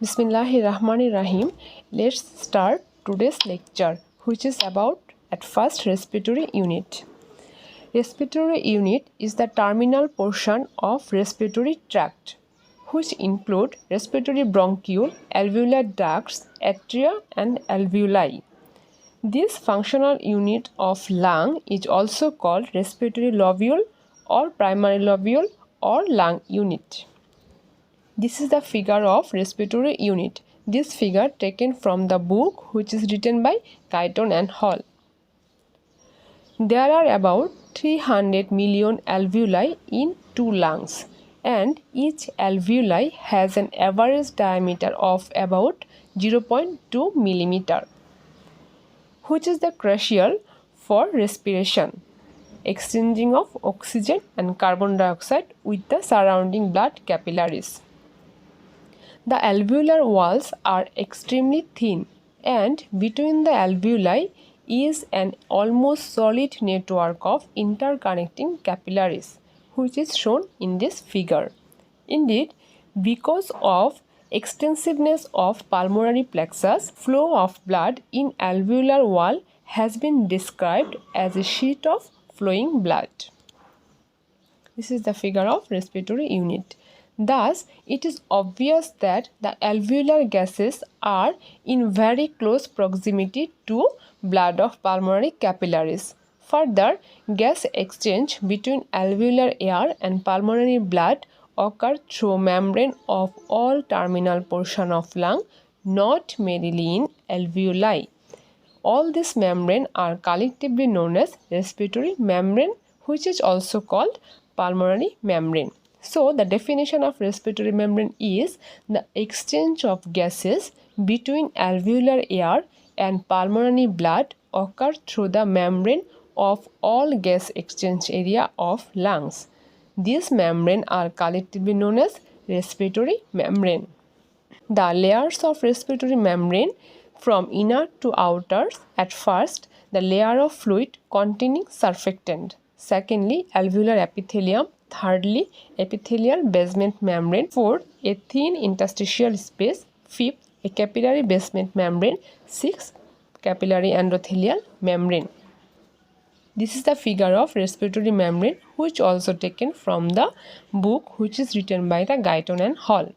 Bismillahirrahmanirrahim. Let's start today's lecture, which is about at first respiratory unit. Respiratory unit is the terminal portion of respiratory tract, which include respiratory bronchiole, alveolar ducts, atria, and alveoli. This functional unit of lung is also called respiratory lobule or primary lobule or lung unit. This is the figure of respiratory unit. This figure taken from the book which is written by Cont and Hall. There are about 300 million alveoli in two lungs, and each alveoli has an average diameter of about 0.2 millimeter, which is the crucial for respiration, exchanging of oxygen and carbon dioxide with the surrounding blood capillaries. The alveolar walls are extremely thin, and between the alveoli is an almost solid network of interconnecting capillaries, which is shown in this figure. Indeed, because of extensiveness of pulmonary plexus, flow of blood in alveolar wall has been described as a sheet of flowing blood. This is the figure of respiratory unit. Thus, it is obvious that the alveolar gases are in very close proximity to blood of pulmonary capillaries. Further, gas exchange between alveolar air and pulmonary blood occur through membrane of all terminal portion of lung, not merely in alveoli. All these membrane are collectively known as respiratory membrane, which is also called pulmonary membrane. So, the definition of respiratory membrane is the exchange of gases between alveolar air and pulmonary blood occur through the membrane of all gas exchange area of lungs. These membrane are collectively known as respiratory membrane. The layers of respiratory membrane from inner to outer. At first, the layer of fluid containing surfactant. Secondly, alveolar epithelium. Thirdly, epithelial basement membrane. Fourth, a thin interstitial space. Fifth, a capillary basement membrane. Sixth, capillary endothelial membrane. This is the figure of respiratory membrane, which also taken from the book which is written by the Cont and Hall.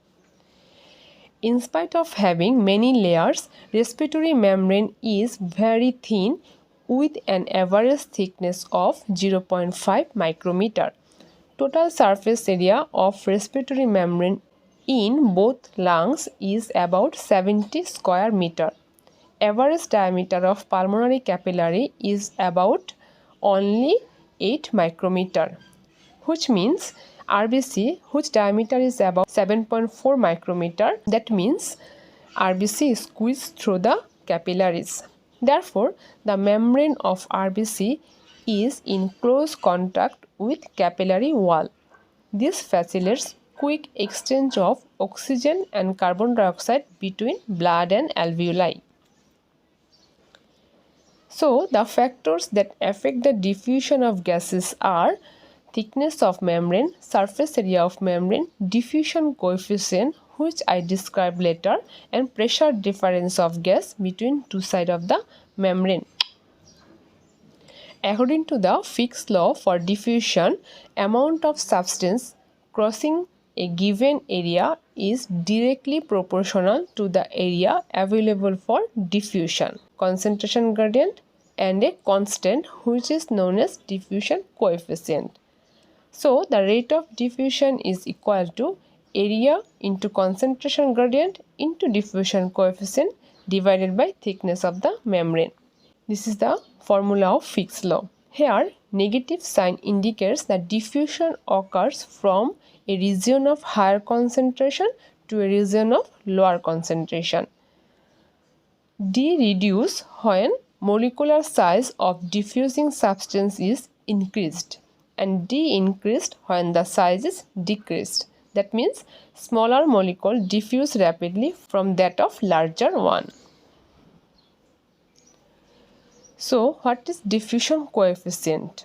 In spite of having many layers, respiratory membrane is very thin with an average thickness of 0.5 micrometer. Total surface area of respiratory membrane in both lungs is about 70 square meter. Average diameter of pulmonary capillary is about only 8 micrometer, which means RBC, whose diameter is about 7.4 micrometer, that means RBC is squeezed through the capillaries. Therefore, the membrane of RBC is in close contact with capillary wall. This facilitates quick exchange of oxygen and carbon dioxide between blood and alveoli. So, the factors that affect the diffusion of gases are thickness of membrane, surface area of membrane, diffusion coefficient, which I describe later, and pressure difference of gas between two sides of the membrane. According to the Fick's law for diffusion, amount of substance crossing a given area is directly proportional to the area available for diffusion, concentration gradient, and a constant which is known as diffusion coefficient. So, the rate of diffusion is equal to area into concentration gradient into diffusion coefficient divided by thickness of the membrane. This is the formula of Fick's law. Here, negative sign indicates that diffusion occurs from a region of higher concentration to a region of lower concentration. D reduce when molecular size of diffusing substance is increased, and D increased when the size is decreased. That means smaller molecule diffuse rapidly from that of larger one. So, what is diffusion coefficient?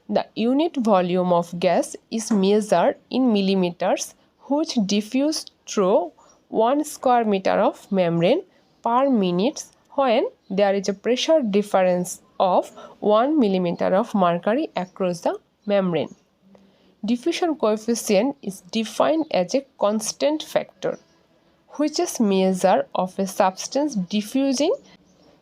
The unit volume of gas is measured in millimeters, which diffuse through 1 square meter of membrane per minute when there is a pressure difference of 1 millimeter of mercury across the membrane. Diffusion coefficient is defined as a constant factor, which is measure of a substance diffusing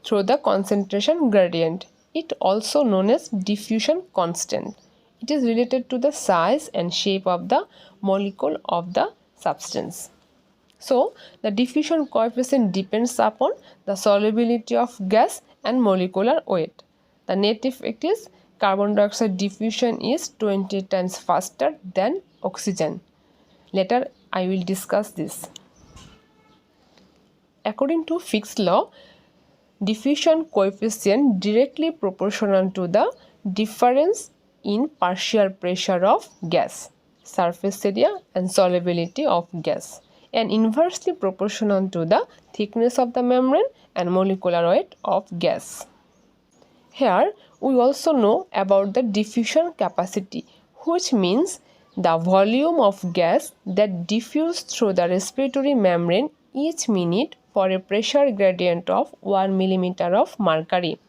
through the concentration gradient. It also known as diffusion constant. It is related to the size and shape of the molecule of the substance. So, the diffusion coefficient depends upon the solubility of gas and molecular weight. The net effect is carbon dioxide diffusion is 20 times faster than oxygen. Later, I will discuss this. According to Fick's law, diffusion coefficient directly proportional to the difference in partial pressure of gas, surface area and solubility of gas, and inversely proportional to the thickness of the membrane and molecular weight of gas. Here we also know about the diffusion capacity, which means the volume of gas that diffuses through the respiratory membrane each minute for a pressure gradient of 1 millimeter of mercury.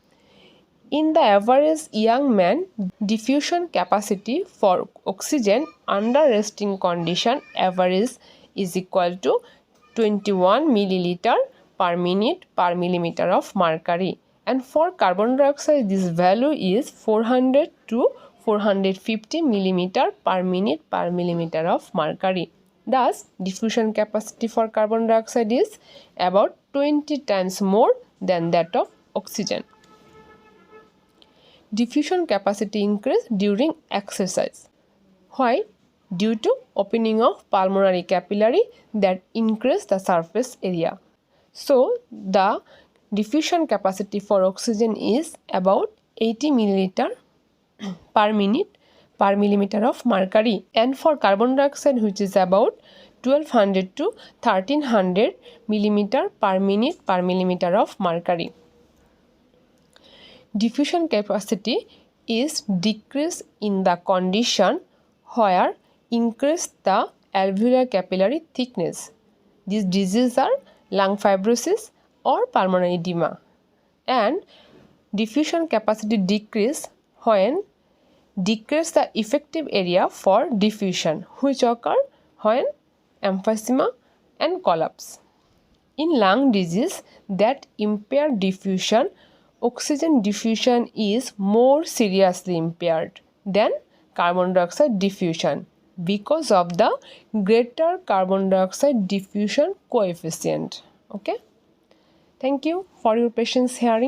In the average young man, diffusion capacity for oxygen under resting condition average is equal to 21 milliliter per minute per millimeter of mercury, and for carbon dioxide this value is 400 to 450 millimeter per minute per millimeter of mercury. Thus, diffusion capacity for carbon dioxide is about 20 times more than that of oxygen. Diffusion capacity increase during exercise. Why? Due to opening of pulmonary capillary that increase the surface area. So, the diffusion capacity for oxygen is about 80 milliliter per minute per millimeter of mercury, and for carbon dioxide which is about 1200 to 1300 millimeter per minute per millimeter of mercury. Diffusion capacity is decreased in the condition where increase the alveolar capillary thickness. These diseases are lung fibrosis or pulmonary edema, and diffusion capacity decrease when decrease the effective area for diffusion, which occur when emphysema and collapse. In lung disease that impair diffusion, oxygen diffusion is more seriously impaired than carbon dioxide diffusion because of the greater carbon dioxide diffusion coefficient. Okay. Thank you for your patience hearing.